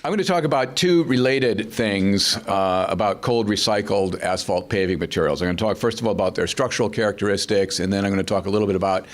I'm going to talk about two related things about cold recycled asphalt paving materials. I'm going to talk first of all about their structural characteristics, and then I'm going to talk a little bit about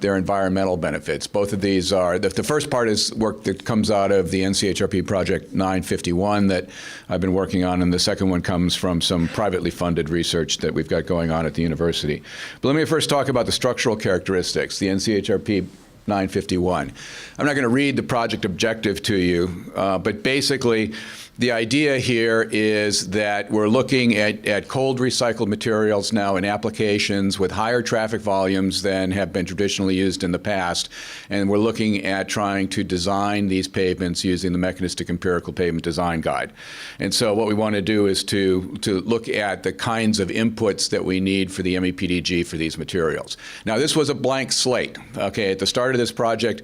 their environmental benefits. Both of these are, the first part is work that comes out of the NCHRP Project 951 that I've been working on, and the second one comes from some privately funded research that we've got going on at the university. But let me first talk about the structural characteristics, the NCHRP 951. I'm not going to read the project objective to you, but basically the idea here is that we're looking at cold recycled materials now in applications with higher traffic volumes than have been traditionally used in the past, and we're looking at trying to design these pavements using the Mechanistic Empirical Pavement Design Guide. And so what we want to do is to look at the kinds of inputs that we need for the MEPDG for these materials. Now, this was a blank slate. Okay, at the start of this project,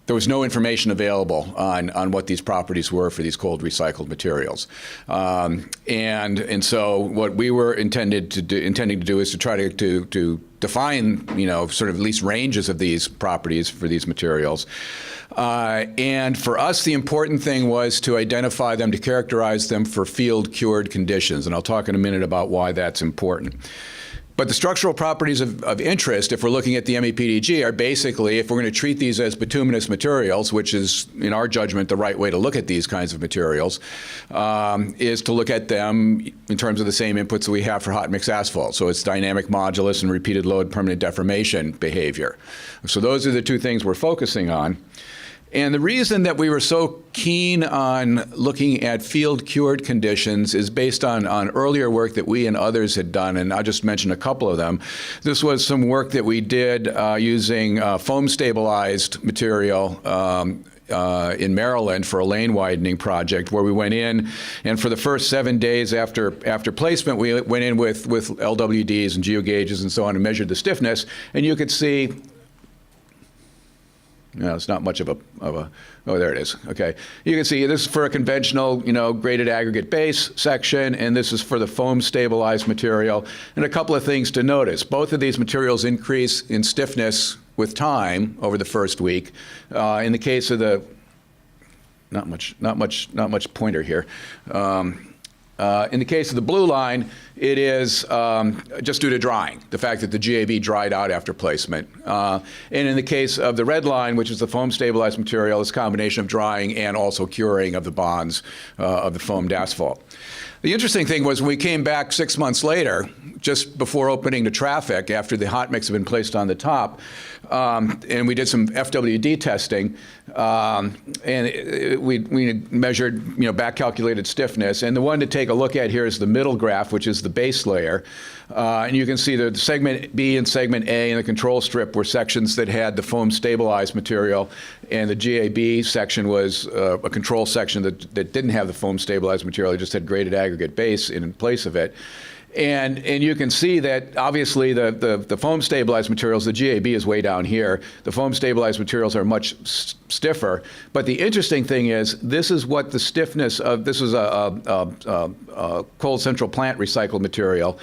there was no information available on what these properties were for these cold recycled materials. And so what we were intending to do is to try to define, sort of at least ranges of these properties for these materials. And for us, the important thing was to identify them, to characterize them for field cured conditions. And I'll talk in a minute about why that's important. But the structural properties of interest, if we're looking at the MEPDG, are basically, if we're going to treat these as bituminous materials, which is, in our judgment, the right way to look at these kinds of materials, is to look at them in terms of the same inputs that we have for hot mix asphalt. So it's dynamic modulus and repeated load permanent deformation behavior. So those are the two things we're focusing on. And the reason that we were so keen on looking at field cured conditions is based on earlier work that we and others had done, and I'll just mention a couple of them. This was some work that we did using foam stabilized material in Maryland for a lane widening project, where we went in, and for the first 7 days after placement, we went in with LWDs and geogauges and so on and measured the stiffness, and you could see, it's not much of a, oh, there it is. Okay. You can see this is for a conventional, graded aggregate base section, and this is for the foam stabilized material. And a couple of things to notice. Both of these materials increase in stiffness with time over the first week. In the case of the, not much pointer here. In the case of the blue line, it is just due to drying, the fact that the GAB dried out after placement. And in the case of the red line, which is the foam stabilized material, it's a combination of drying and also curing of the bonds of the foamed asphalt. The interesting thing was when we came back 6 months later, just before opening to traffic, after the hot mix had been placed on the top, and we did some FWD testing, and we measured, back calculated stiffness. And the one to take a look at here is the middle graph, which is the base layer. And you can see that segment B and segment A in the control strip were sections that had the foam stabilized material, and the GAB section was a control section that didn't have the foam stabilized material. It just had graded aggregate base in place of it. And you can see that obviously the foam stabilized materials, the GAB is way down here. The foam stabilized materials are much stiffer. But the interesting thing is, this is what the stiffness of, this is a cold central plant recycled material.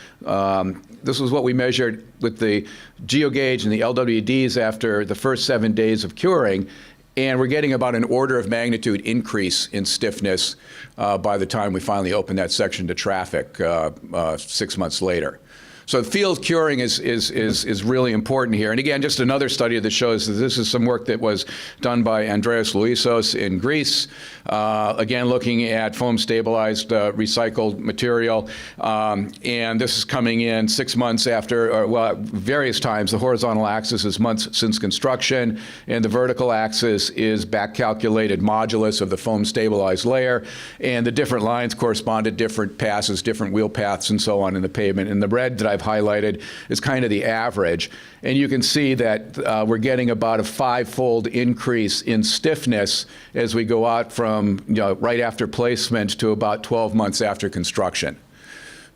This was what we measured with the GeoGauge and the LWDs after the first 7 days of curing. And we're getting about an order of magnitude increase in stiffness by the time we finally open that section to traffic 6 months later. So field curing is really important here. And again, just another study that shows that this is some work that was done by Andreas Louisos in Greece, again looking at foam stabilized recycled material. And this is coming in 6 months after, or well, various times. The horizontal axis is months since construction, and the vertical axis is back calculated modulus of the foam stabilized layer. And the different lines correspond to different passes, different wheel paths, and so on in the pavement. And the red that I've highlighted is kind of the average. And you can see that we're getting about a 5-fold increase in stiffness as we go out from right after placement to about 12 months after construction.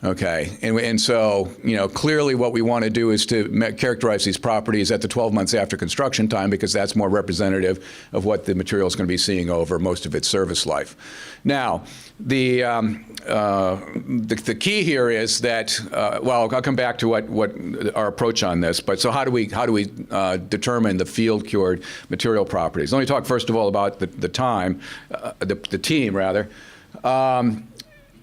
Okay, and so, clearly what we want to do is to characterize these properties at the 12 months after construction time, because that's more representative of what the material is going to be seeing over most of its service life. Now, the key here is that, well, I'll come back to what our approach on this, but so how do we determine the field cured material properties? Let me talk first of all about the team rather.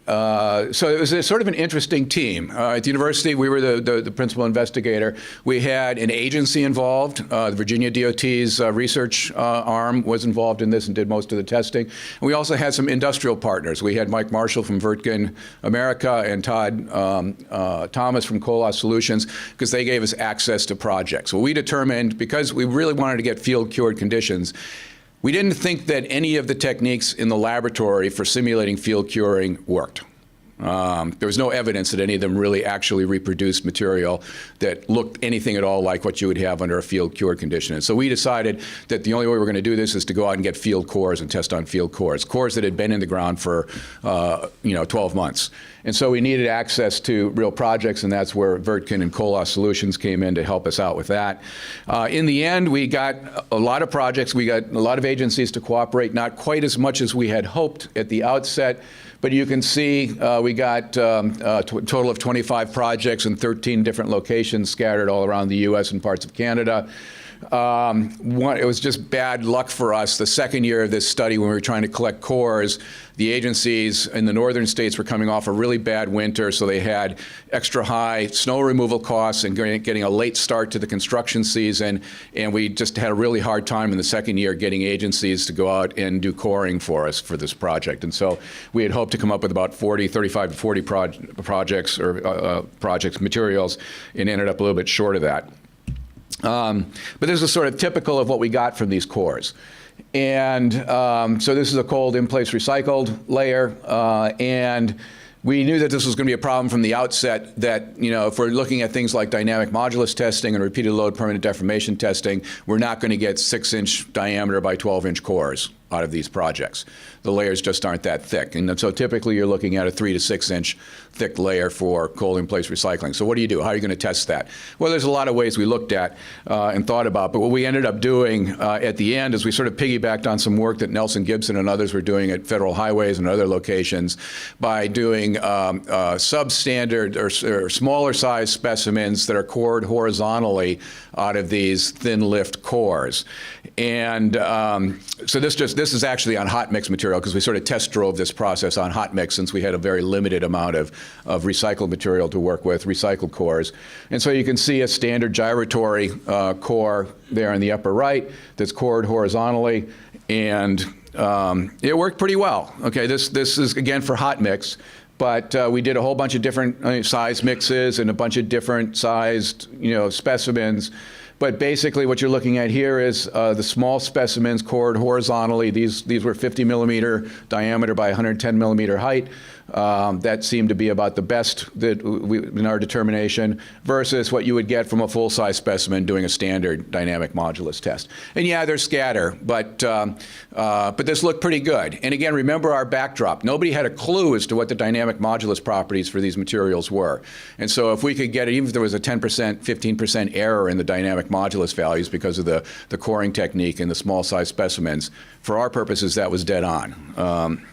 So it was sort of an interesting team. At the university, we were the principal investigator. We had an agency involved. The Virginia DOT's research arm was involved in this and did most of the testing. And we also had some industrial partners. We had Mike Marshall from Wirtgen America and Todd Thomas from Colas Solutions, because they gave us access to projects. Well, we determined, because we really wanted to get field cured conditions, we didn't think that any of the techniques in the laboratory for simulating field curing worked. There was no evidence that any of them really actually reproduced material that looked anything at all like what you would have under a field cured condition. And so we decided that the only way we're going to do this is to go out and get field cores and test on field cores that had been in the ground for 12 months. And so we needed access to real projects, and that's where Wirtgen and Colas Solutions came in to help us out with that. In the end, we got a lot of projects. We got a lot of agencies to cooperate, not quite as much as we had hoped at the outset. But you can see we got a total of 25 projects in 13 different locations scattered all around the U.S. and parts of Canada. It was just bad luck for us. The second year of this study, when we were trying to collect cores, the agencies in the northern states were coming off a really bad winter, so they had extra high snow removal costs and getting a late start to the construction season. And we just had a really hard time in the second year getting agencies to go out and do coring for us for this project. And so we had hoped to come up with about 35 to 40 projects or materials, and ended up a little bit short of that. But this is sort of typical of what we got from these cores. And so this is a cold in-place recycled layer. And we knew that this was going to be a problem from the outset, that, if we're looking at things like dynamic modulus testing and repeated load permanent deformation testing, we're not going to get 6-inch diameter by 12-inch cores out of these projects. The layers just aren't that thick. And so typically you're looking at a 3 to 6-inch thick layer for cold in-place recycling. So what do you do? How are you going to test that? Well, there's a lot of ways we looked at and thought about, but what we ended up doing at the end is we sort of piggybacked on some work that Nelson Gibson and others were doing at federal highways and other locations by doing substandard or smaller size specimens that are cored horizontally out of these thin lift cores. And so this is actually on hot mix material, because we sort of test drove this process on hot mix, since we had a very limited amount of recycled material to work with, recycled cores. And so you can see a standard gyratory core there in the upper right that's cored horizontally, and it worked pretty well. Okay, this is again for hot mix. But we did a whole bunch of different size mixes and a bunch of different sized, specimens. But basically what you're looking at here is the small specimens cored horizontally. These were 50 millimeter diameter by 110 millimeter height. That seemed to be about the best that in our determination, versus what you would get from a full-size specimen doing a standard dynamic modulus test. And yeah, they're scatter, but this looked pretty good. And again, remember our backdrop. Nobody had a clue as to what the dynamic modulus properties for these materials were. And so if we could get it, even if there was a 10%, 15% error in the dynamic modulus values because of the coring technique and the small-size specimens, for our purposes, that was dead on.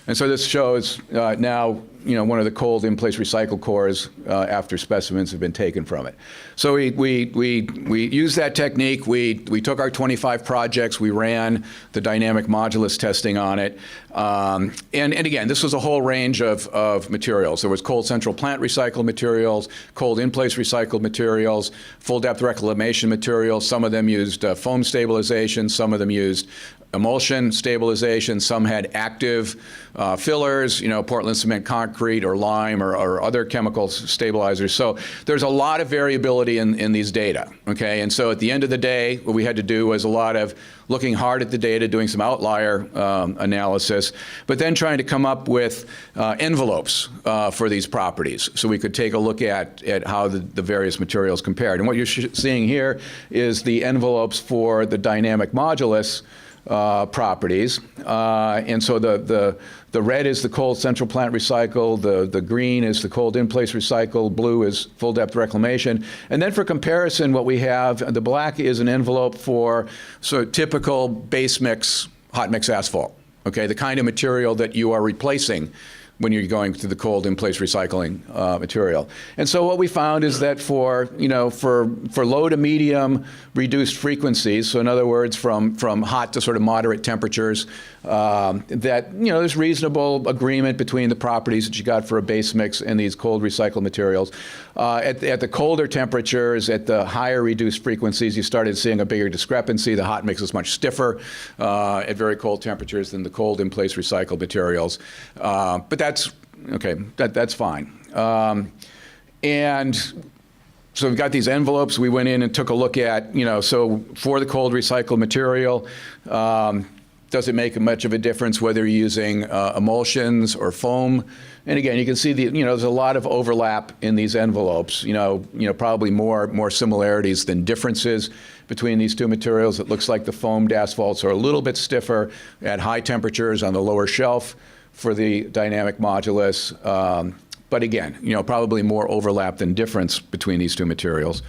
And so this shows now, one of the cold in-place recycled cores after specimens have been taken from it. So we used that technique. We took our 25 projects. We ran the dynamic modulus testing on it. And again, this was a whole range of materials. There was cold central plant recycled materials, cold in-place recycled materials, full depth reclamation materials. Some of them used foam stabilization. Some of them used emulsion stabilization. Some had active fillers, Portland cement concrete or lime or other chemical stabilizers. So there's a lot of variability in these data, okay? And so at the end of the day, what we had to do was a lot of looking hard at the data, doing some outlier analysis, but then trying to come up with envelopes for these properties, so we could take a look at how the various materials compared. And what you're seeing here is the envelopes for the dynamic modulus properties. And so the red is the cold central plant recycle, the green is the cold in-place recycle, blue is full depth reclamation. And then for comparison, what we have, the black is an envelope for sort of typical base mix, hot mix asphalt, okay? The kind of material that you are replacing when you're going to the cold in-place recycling material. And so what we found is that for low to medium reduced frequencies, so in other words, from hot to sort of moderate temperatures, that there's reasonable agreement between the properties that you got for a base mix and these cold recycled materials. At the colder temperatures, at the higher reduced frequencies, you started seeing a bigger discrepancy. The hot mix is much stiffer at very cold temperatures than the cold in-place recycled materials. But that's okay. That's fine. And so we've got these envelopes. We went in and took a look at, so for the cold recycled material, does it make much of a difference whether you're using emulsions or foam? And again, you can see there's a lot of overlap in these envelopes. Probably more similarities than differences between these two materials. It looks like the foamed asphalts are a little bit stiffer at high temperatures on the lower shelf for the dynamic modulus. But again, probably more overlap than difference between these two materials.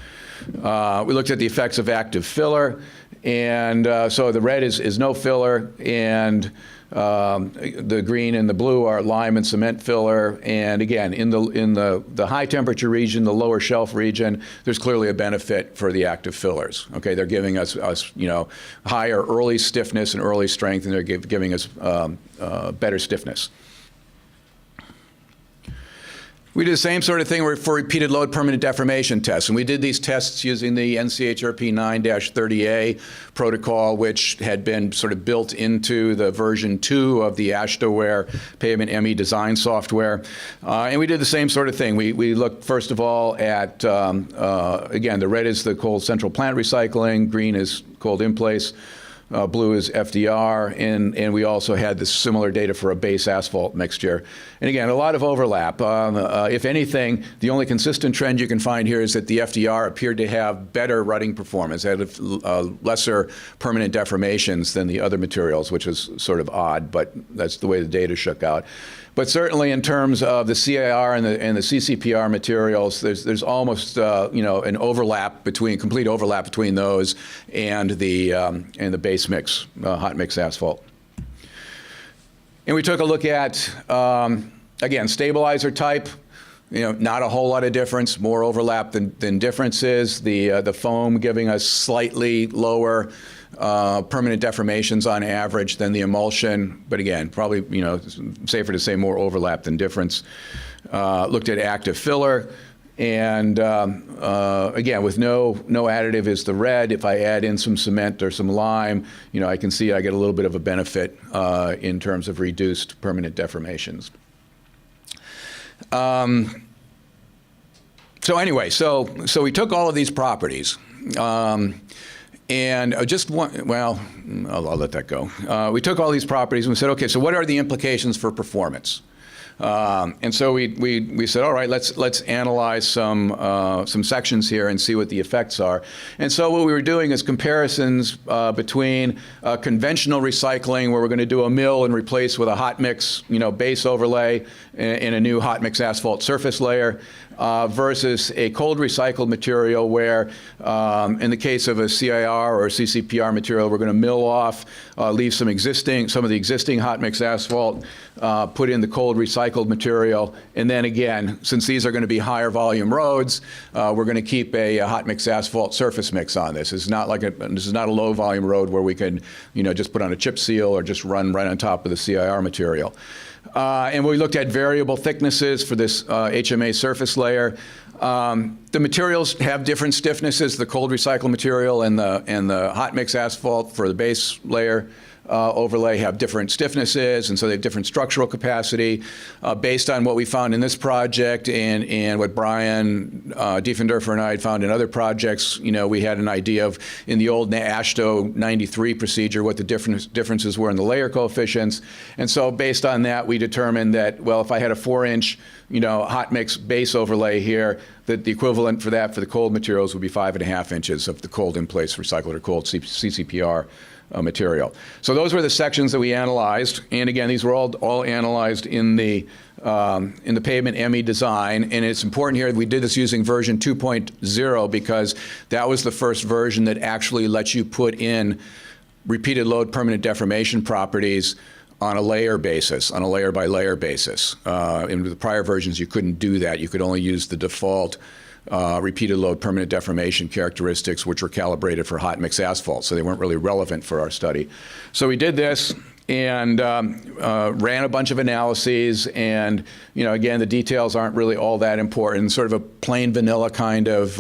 We looked at the effects of active filler, and so the red is no filler, and the green and the blue are lime and cement filler. And again, in the high temperature region, the lower shelf region, there's clearly a benefit for the active fillers. Okay, they're giving us higher early stiffness and early strength, and they're giving us better stiffness. We did the same sort of thing for repeated load permanent deformation tests, and we did these tests using the NCHRP 9-30A protocol, which had been sort of built into the version 2 of the AASHTO Pavement ME design software. And we did the same sort of thing. We looked, first of all, at, again, the red is the cold central plant recycling, green is cold in place, blue is FDR, and we also had this similar data for a base asphalt mixture. And again, a lot of overlap. If anything, the only consistent trend you can find here is that the FDR appeared to have better rutting performance, had lesser permanent deformations than the other materials, which was sort of odd, but that's the way the data shook out. But certainly in terms of the CIR and the CCPR materials, there's almost an overlap complete overlap between those and the base mix, hot mix asphalt. And we took a look at again, stabilizer type. Not a whole lot of difference, more overlap than differences. The foam giving us slightly lower permanent deformations on average than the emulsion, but again, probably safer to say more overlap than difference. Looked at active filler, and again, with no additive is the red. If I add in some cement or some lime, I can see I get a little bit of a benefit in terms of reduced permanent deformations. So anyway, so we took all of these properties. And just one, well, I'll let that go. We took all these properties and we said, okay, so what are the implications for performance? And so we said, all right, let's analyze some sections here and see what the effects are. And so what we were doing is comparisons between conventional recycling, where we're going to do a mill and replace with a hot mix, base overlay in a new hot mix asphalt surface layer, versus a cold recycled material where, in the case of a CIR or CCPR material, we're going to mill off, leave some of the existing hot mix asphalt, put in the cold recycled material, and then again, since these are going to be higher volume roads, we're going to keep a hot mix asphalt surface mix on this. This is not a low volume road where we can, just put on a chip seal or just run right on top of the CIR material. And we looked at variable thicknesses for this HMA surface layer. The materials have different stiffnesses. The cold recycled material and the hot mix asphalt for the base layer overlay have different stiffnesses, and so they have different structural capacity. Based on what we found in this project and what Brian Diefendorfer and I had found in other projects, we had an idea of, in the old AASHTO 93 procedure, what the differences were in the layer coefficients. And so based on that, we determined that, well, if I had a 4-inch hot mix base overlay here, that the equivalent for that for the cold materials would be 5.5 inches of the cold in place recycled or cold CCPR material. So those were the sections that we analyzed, and again, these were all analyzed in the pavement ME design, and it's important here that we did this using version 2.0 because that was the first version that actually lets you put in repeated load permanent deformation properties on a layer basis, on a layer by layer basis. In the prior versions, you couldn't do that. You could only use the default repeated load permanent deformation characteristics, which were calibrated for hot mix asphalt, so they weren't really relevant for our study. So we did this and ran a bunch of analyses, and again, the details aren't really all that important. Sort of a plain vanilla kind of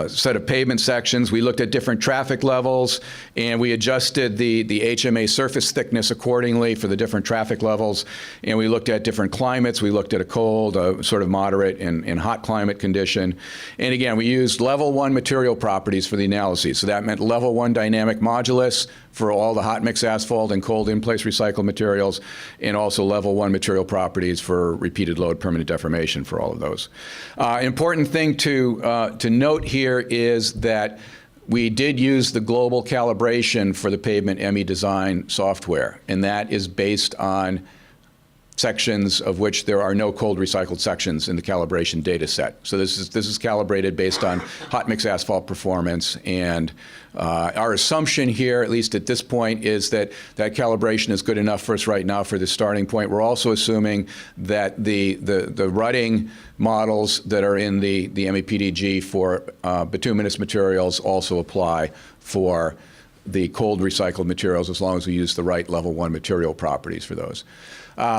set of pavement sections. We looked at different traffic levels, and we adjusted the HMA surface thickness accordingly for the different traffic levels. And we looked at different climates. We looked at a cold, sort of moderate, and hot climate condition. And again, we used level 1 material properties for the analyses. So that meant level 1 dynamic modulus for all the hot mix asphalt and cold in-place recycled materials, and also level 1 material properties for repeated load permanent deformation for all of those. Important thing to note here is that we did use the global calibration for the pavement ME design software, and that is based on sections of which there are no cold recycled sections in the calibration data set. So this is calibrated based on hot mix asphalt performance, and our assumption here, at least at this point, is that that calibration is good enough for us right now for the starting point. We're also assuming that the rutting models that are in the MEPDG for bituminous materials also apply for the cold recycled materials, as long as we use the right level 1 material properties for those.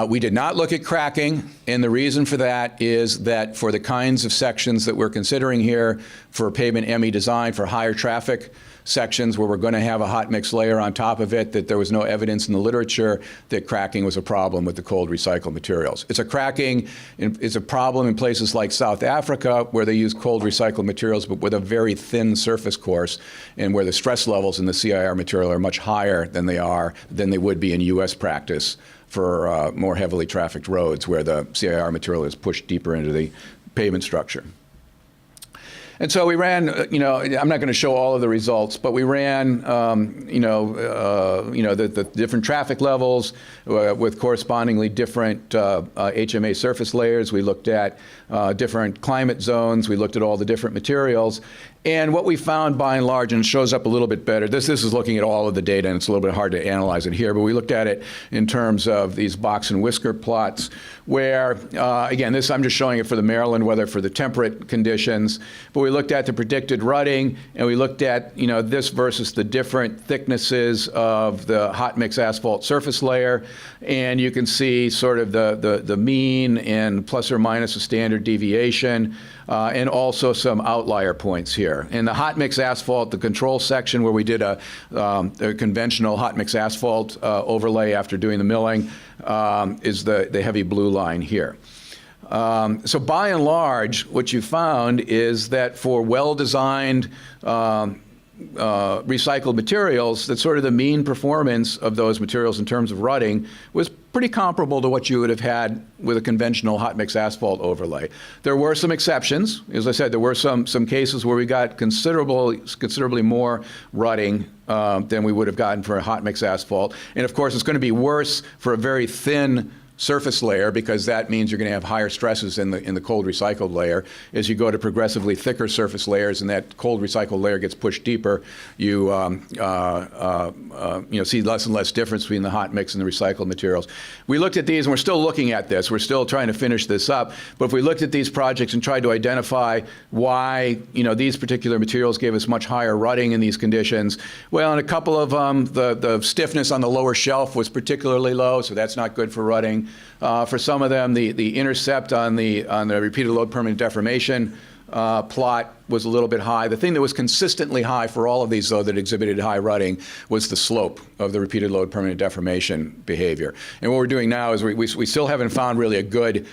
We did not look at cracking, and the reason for that is that for the kinds of sections that we're considering here for pavement ME design, for higher traffic sections where we're going to have a hot mix layer on top of it, that there was no evidence in the literature that cracking was a problem with the cold recycled materials. It's a problem in places like South Africa where they use cold recycled materials but with a very thin surface course, and where the stress levels in the CIR material are much higher than they would be in US practice for more heavily trafficked roads where the CIR material is pushed deeper into the pavement structure. And so we ran, I'm not going to show all of the results, but we ran, the different traffic levels with correspondingly different HMA surface layers. We looked at different climate zones. We looked at all the different materials. And what we found by and large, and it shows up a little bit better, this is looking at all of the data, and it's a little bit hard to analyze it here, but we looked at it in terms of these box and whisker plots where, again, I'm just showing it for the Maryland weather for the temperate conditions, but we looked at the predicted rutting, and we looked at, this versus the different thicknesses of the hot mix asphalt surface layer, and you can see sort of the mean and plus or minus a standard deviation, and also some outlier points here. In the hot mix asphalt, the control section where we did a conventional hot mix asphalt overlay after doing the milling is the heavy blue line here. So by and large, what you found is that for well-designed recycled materials, that sort of the mean performance of those materials in terms of rutting was pretty comparable to what you would have had with a conventional hot mix asphalt overlay. There were some exceptions. As I said, there were some cases where we got considerably more rutting than we would have gotten for a hot mix asphalt. And of course, it's going to be worse for a very thin surface layer, because that means you're going to have higher stresses in the cold recycled layer. As you go to progressively thicker surface layers and that cold recycled layer gets pushed deeper, you see less and less difference between the hot mix and the recycled materials. We looked at these, and we're still looking at this. We're still trying to finish this up. But if we looked at these projects and tried to identify why these particular materials gave us much higher rutting in these conditions, well, in a couple of them, the stiffness on the lower shelf was particularly low, so that's not good for rutting. For some of them, the intercept on the repeated load permanent deformation plot was a little bit high. The thing that was consistently high for all of these, though, that exhibited high rutting was the slope of the repeated load permanent deformation behavior. And what we're doing now is we still haven't found really a good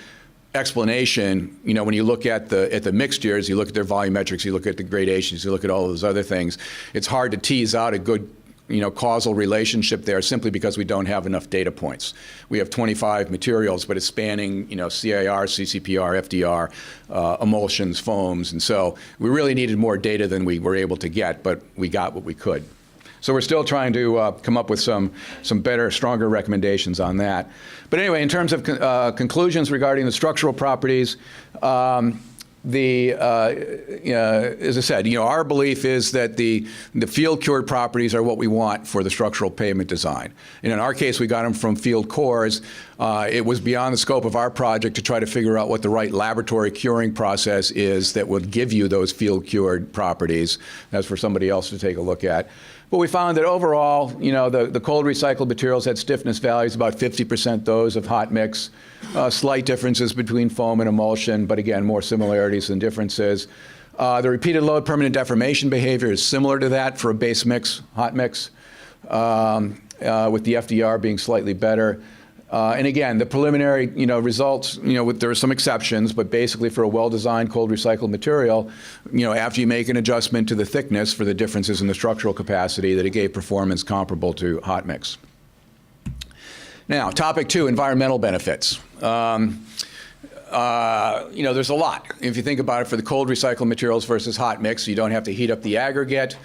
explanation. When you look at the mixtures, you look at their volumetrics, you look at the gradations, you look at all of those other things, it's hard to tease out a good causal relationship there, simply because we don't have enough data points. We have 25 materials, but it's spanning, CIR, CCPR, FDR, emulsions, foams, and so we really needed more data than we were able to get, but we got what we could. So we're still trying to come up with some better, stronger recommendations on that. But anyway, in terms of conclusions regarding the structural properties, as I said, our belief is that the field cured properties are what we want for the structural pavement design. And in our case, we got them from field cores. It was beyond the scope of our project to try to figure out what the right laboratory curing process is that would give you those field cured properties. That's for somebody else to take a look at. But we found that overall, the cold recycled materials had stiffness values about 50% those of hot mix. Slight differences between foam and emulsion, but again, more similarities than differences. The repeated load permanent deformation behavior is similar to that for a base mix, hot mix, with the FDR being slightly better. And again, the preliminary, results, there are some exceptions, but basically for a well-designed cold recycled material, after you make an adjustment to the thickness for the differences in the structural capacity, that it gave performance comparable to hot mix. Now, topic 2, environmental benefits. There's a lot. If you think about it, for the cold recycled materials versus hot mix, you don't have to heat up the aggregate.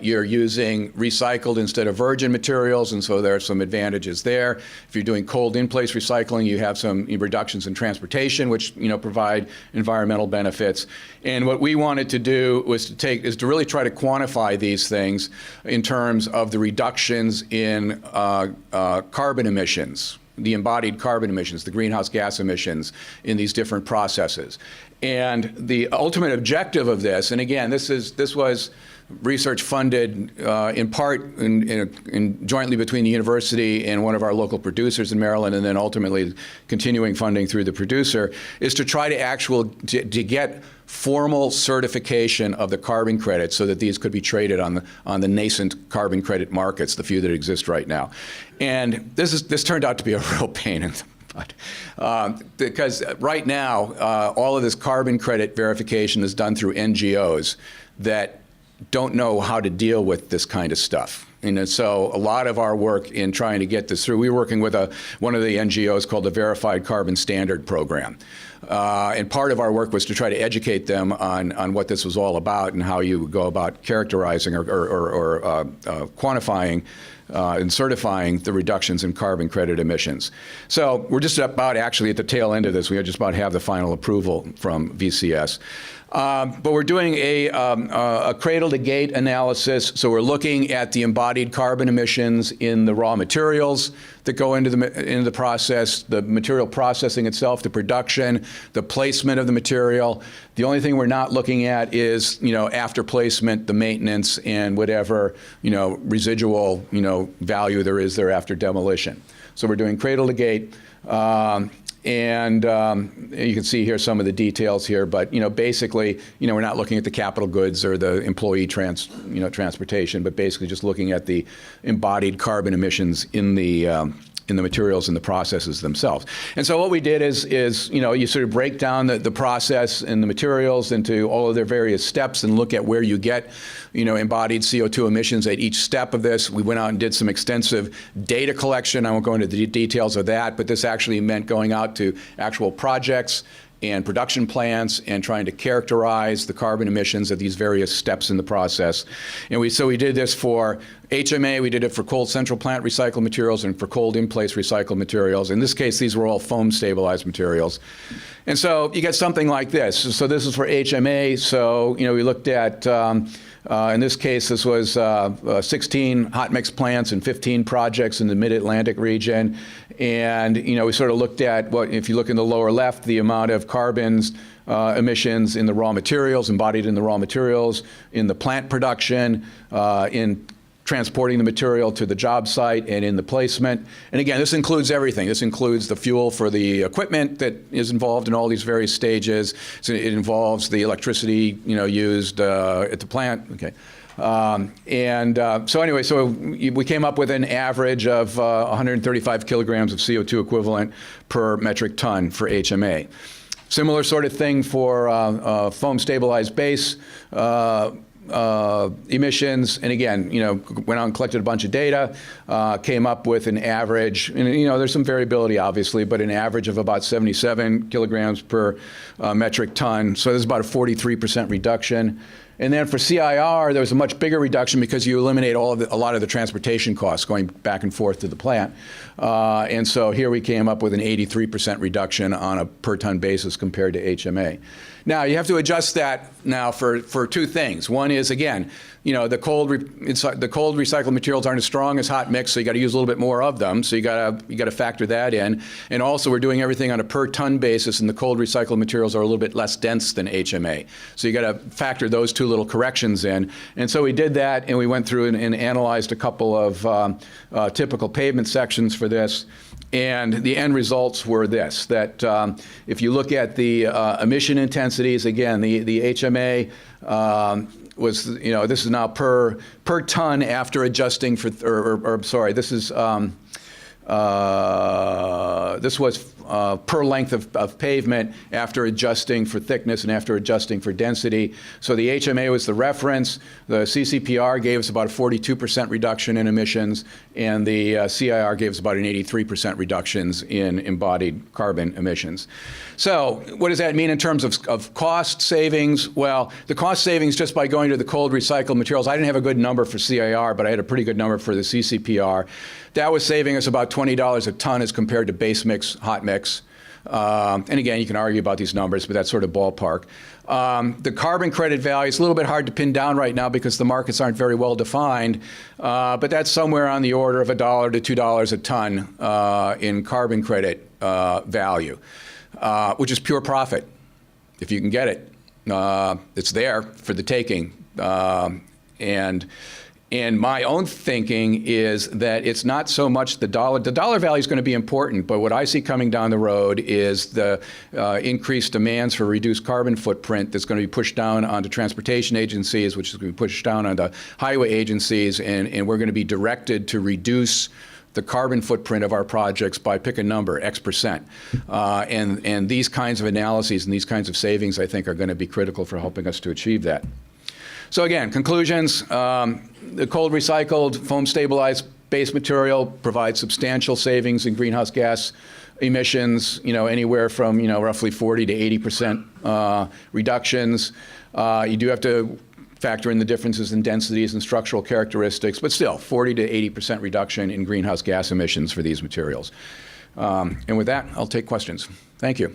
You're using recycled instead of virgin materials, and so there are some advantages there. If you're doing cold in-place recycling, you have some reductions in transportation, which provide environmental benefits. And what we wanted to do was to really try to quantify these things in terms of the reductions in carbon emissions, the embodied carbon emissions, the greenhouse gas emissions in these different processes. And the ultimate objective of this, and again, this was research funded in part in jointly between the university and one of our local producers in Maryland, and then ultimately continuing funding through the producer, is to try to get formal certification of the carbon credits so that these could be traded on the nascent carbon credit markets, the few that exist right now. And this turned out to be a real pain in the butt. Because right now, all of this carbon credit verification is done through NGOs that don't know how to deal with this kind of stuff. And so a lot of our work in trying to get this through, we were working with one of the NGOs called the Verified Carbon Standard Program. And part of our work was to try to educate them on what this was all about and how you would go about characterizing or quantifying and certifying the reductions in carbon credit emissions. So we're just about actually at the tail end of this. We just about have the final approval from VCS. But we're doing a cradle-to-gate analysis. So we're looking at the embodied carbon emissions in the raw materials that go into the process, the material processing itself, the production, the placement of the material. The only thing we're not looking at is, after placement, the maintenance and whatever, residual, value there is there after demolition. So we're doing cradle-to-gate. And you can see here some of the details here, but basically, we're not looking at the capital goods or the employee transportation, but basically just looking at the embodied carbon emissions in the materials and the processes themselves. And so what we did is you sort of break down the process and the materials into all of their various steps and look at where you get embodied CO2 emissions at each step of this. We went out and did some extensive data collection. I won't go into the details of that, but this actually meant going out to actual projects and production plants and trying to characterize the carbon emissions of these various steps in the process. And so we did this for HMA, we did it for cold central plant recycled materials and for cold in-place recycled materials. In this case, these were all foam stabilized materials. And so you get something like this. So this is for HMA. So, we looked at, in this case, this was 16 hot mix plants and 15 projects in the mid-Atlantic region. And, we sort of looked at if you look in the lower left, the amount of carbons emissions in the raw materials, embodied in the raw materials, in the plant production, in transporting the material to the job site, and in the placement. And again, this includes everything. This includes the fuel for the equipment that is involved in all these various stages. So it involves the electricity, used at the plant. Okay. So anyway, so we came up with an average of 135 kilograms of CO2 equivalent per metric ton for HMA. Similar sort of thing for foam stabilized base emissions, and again, went out and collected a bunch of data, came up with an average, and there's some variability obviously, but an average of about 77 kilograms per metric ton. So this is about a 43% reduction. And then for CIR, there was a much bigger reduction because you eliminate a lot of the transportation costs going back and forth to the plant. And so here we came up with an 83% reduction on a per ton basis compared to HMA. Now, you have to adjust that now for two things. One is, again, you know, the cold recycled materials aren't as strong as hot mix, so you got to use a little bit more of them. So you got to factor that in. And also, we're doing everything on a per ton basis, and the cold recycled materials are a little bit less dense than HMA. So you got to factor those two little corrections in. And so we did that, and we went through and analyzed a couple of typical pavement sections for this. And the end results were this, that if you look at the emission intensities, again, the HMA was, you know, this is now per ton after adjusting for, or sorry, this is, this was per length of pavement after adjusting for thickness and after adjusting for density. So the HMA was the reference. The CCPR gave us about a 42% reduction in emissions, and the CIR gave us about an 83% reductions in embodied carbon emissions. So what does that mean in terms of cost savings? Well, the cost savings just by going to the cold recycled materials, I didn't have a good number for CIR, but I had a pretty good number for the CCPR. That was saving us about $20 a ton as compared to base mix, hot mix. And again, you can argue about these numbers, but that's sort of ballpark. The carbon credit value is a little bit hard to pin down right now because the markets aren't very well defined, but that's somewhere on the order of $1 to $2 a ton in carbon credit value, which is pure profit, if you can get it. It's there for the taking. And my own thinking is that it's not so much the dollar. The dollar value is going to be important, but what I see coming down the road is the increased demands for reduced carbon footprint that's going to be pushed down onto transportation agencies, which is going to be pushed down onto highway agencies, and we're going to be directed to reduce the carbon footprint of our projects by, pick a number, X%. And these kinds of analyses and these kinds of savings, I think, are going to be critical for helping us to achieve that. So again, conclusions, the cold recycled foam stabilized base material provides substantial savings in greenhouse gas emissions, you know, anywhere from, you know, roughly 40 to 80% reductions. You do have to factor in the differences in densities and structural characteristics, but still 40 to 80% reduction in greenhouse gas emissions for these materials. And with that, I'll take questions. Thank you.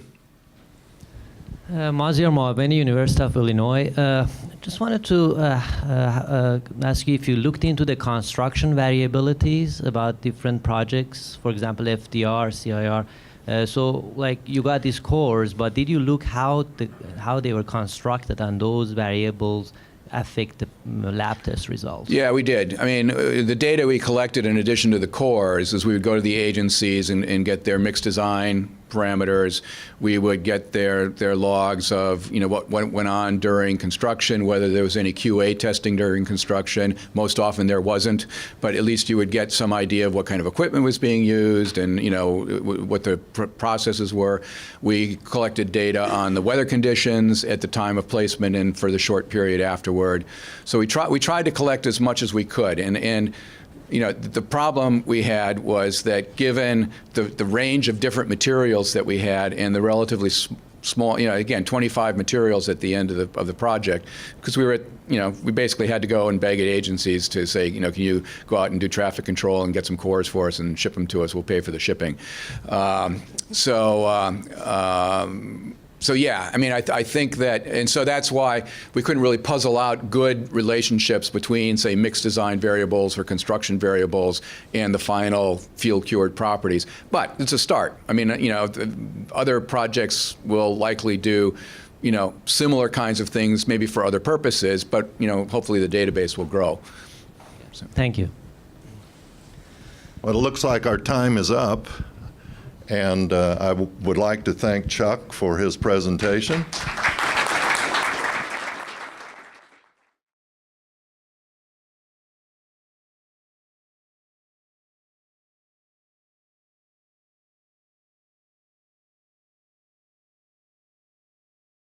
Maziar Moabeni, University of Illinois. Just wanted to ask you if you looked into the construction variabilities about different projects, for example, FDR, CIR. So, like, you got these cores, but did you look how they were constructed and those variables affect the lab test results? Yeah, we did. I mean, the data we collected in addition to the cores is we would go to the agencies and get their mixed design parameters. We would get their logs of, you know, what went on during construction, whether there was any QA testing during construction. Most often there wasn't, but at least you would get some idea of what kind of equipment was being used and, you know, what the processes were. We collected data on the weather conditions at the time of placement and for the short period afterward. So we tried to collect as much as we could, and you know, the problem we had was that given the range of different materials that we had and the relatively small, you know, again, 25 materials at the end of the project, because we were at, you know, we basically had to go and beg at agencies to say, you know, can you go out and do traffic control and get some cores for us and ship them to us? We'll pay for the shipping. So yeah, I mean, I think that, and so that's why we couldn't really puzzle out good relationships between, say, mixed design variables or construction variables and the final field cured properties. But it's a start. I mean, you know, other projects will likely do, you know, similar kinds of things, maybe for other purposes, but, you know, hopefully the database will grow. So. Thank you. Well, it looks like our time is up. And I would like to thank Chuck for his presentation.